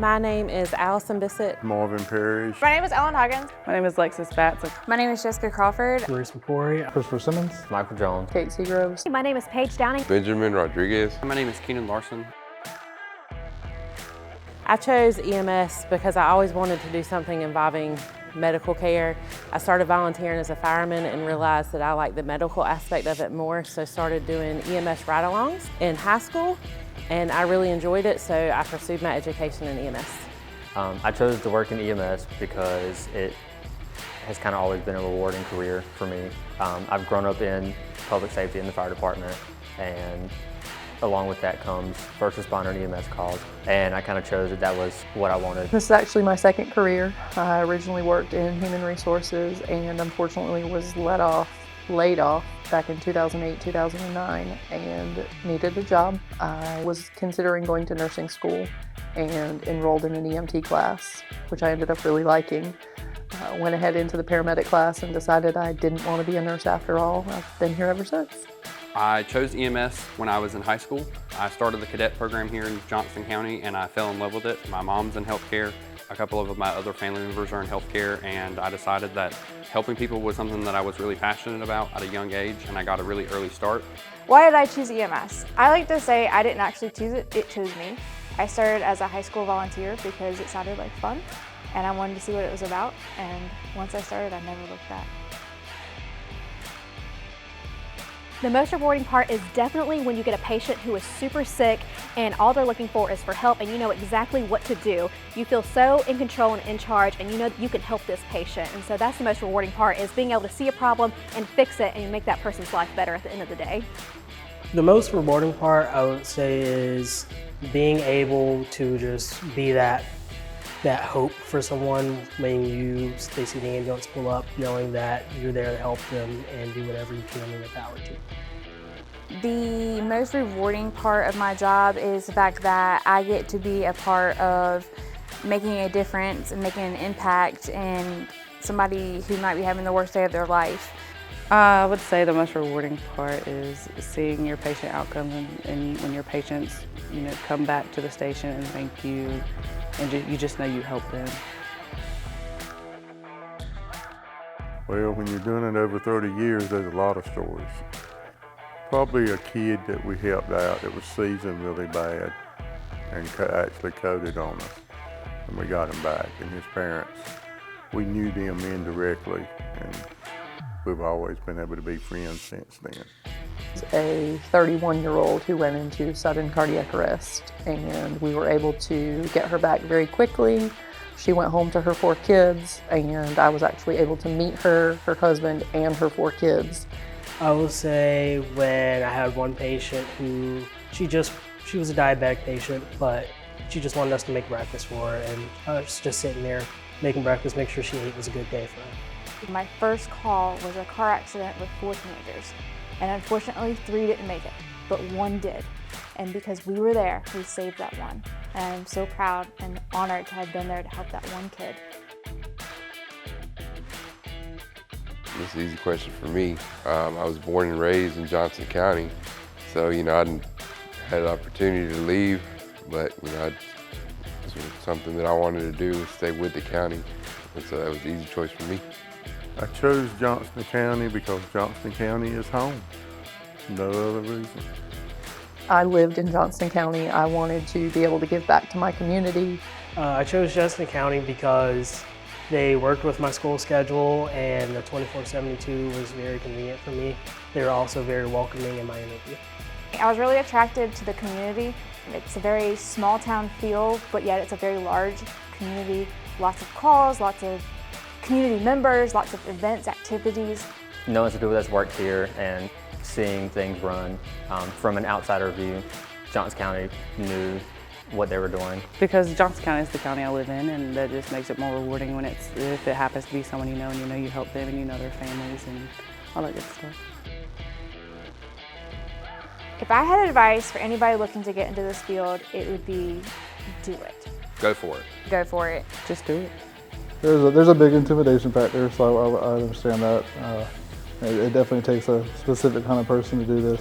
My name is Allison Bissett. Marvin Parrish. My name is Ellen Huggins. My name is Lexus Batson. My name is Jessica Crawford. Maurice McCory. Christopher Simmons. Michael Jones. Kate Seagroves. My name is Paige Downing. Benjamin Rodriguez. My name is Keenan Larson. I chose EMS because I always wanted to do something involving medical care. I started volunteering as a fireman and realized that I liked the medical aspect of it more, so started doing EMS ride-alongs in high school, and I really enjoyed it, so I pursued my education in EMS. I chose to work in EMS because it has kind of always been a rewarding career for me. I've grown up in public safety in the fire department, and along with that comes first responder and EMS calls, and I kind of chose that was what I wanted. This is actually my second career. I originally worked in human resources and unfortunately was laid off back in 2008, 2009 and needed a job. I was considering going to nursing school and enrolled in an EMT class, which I ended up really liking. Went ahead into the paramedic class and decided I didn't want to be a nurse after all. I've been here ever since. I chose EMS when I was in high school. I started the cadet program here in Johnston County and I fell in love with it. My mom's in healthcare, a couple of my other family members are in healthcare, and I decided that helping people was something that I was really passionate about at a young age, and I got a really early start. Why did I choose EMS? I like to say I didn't actually choose it, it chose me. I started as a high school volunteer because it sounded like fun and I wanted to see what it was about, and once I started I never looked back. The most rewarding part is definitely when you get a patient who is super sick and all they're looking for is for help and you know exactly what to do. You feel so in control and in charge and you know that you can help this patient. And so that's the most rewarding part, is being able to see a problem and fix it and make that person's life better at the end of the day. The most rewarding part, I would say, is being able to just be that hope for someone when they see the ambulance pull up, knowing that you're there to help them and do whatever you can in your power to. The most rewarding part of my job is the fact that I get to be a part of making a difference and making an impact in somebody who might be having the worst day of their life. I would say the most rewarding part is seeing your patient outcomes and when your patients, come back to the station and thank you, and you just know you helped them. Well, when you're doing it over 30 years, there's a lot of stories. Probably a kid that we helped out that was seasoned really bad and actually coded on us, and we got him back. And his parents, we knew them indirectly, and we've always been able to be friends since then. A 31-year-old who went into sudden cardiac arrest, and we were able to get her back very quickly. She went home to her 4 kids, and I was actually able to meet her husband, and her 4 kids. I will say when I had one patient who, she was a diabetic patient, but she just wanted us to make breakfast for her, and I was just sitting there making breakfast, make sure she ate. It was a good day for her. My first call was a car accident with 4 teenagers, and unfortunately 3 didn't make it, but 1 did. And because we were there, we saved that one. And I'm so proud and honored to have been there to help that 1 kid. This is an easy question for me. I was born and raised in Johnston County, so I hadn't had an opportunity to leave, but this was something that I wanted to do, was stay with the county, and so that was the easy choice for me. I chose Johnston County because Johnston County is home. No other reason. I lived in Johnston County. I wanted to be able to give back to my community. I chose Johnston County because they worked with my school schedule and the 24/72 was very convenient for me. They were also very welcoming in my interview. I was really attracted to the community. It's a very small town feel, but yet it's a very large community. Lots of calls, lots of community members, lots of events, activities. Knowing some people that's worked here and seeing things run from an outsider view, Johnston County knew what they were doing. Because Johnston County is the county I live in, and that just makes it more rewarding when if it happens to be someone you know and you help them and you know their families and all that good stuff. If I had advice for anybody looking to get into this field, it would be do it. Go for it. Go for it. Just do it. There's a big intimidation factor, so I understand that. It definitely takes a specific kind of person to do this.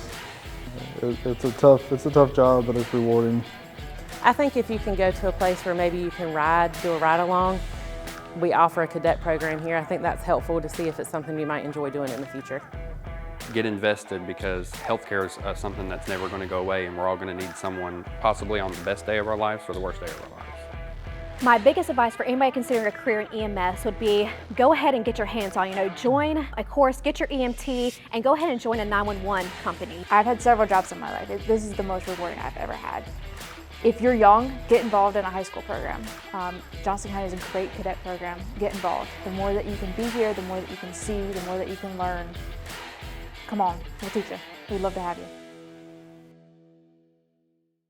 It's a tough job, but it's rewarding. I think if you can go to a place where maybe you can do a ride-along, we offer a cadet program here. I think that's helpful to see if it's something you might enjoy doing in the future. Get invested, because healthcare is something that's never going to go away, and we're all going to need someone possibly on the best day of our lives or the worst day of our lives. My biggest advice for anybody considering a career in EMS would be go ahead and get your hands on, join a course, get your EMT, and go ahead and join a 911 company. I've had several jobs in my life. This is the most rewarding I've ever had. If you're young, get involved in a high school program. Johnston County is a great cadet program. Get involved. The more that you can be here, the more that you can see, the more that you can learn. Come on, we'll teach you. We'd love to have you.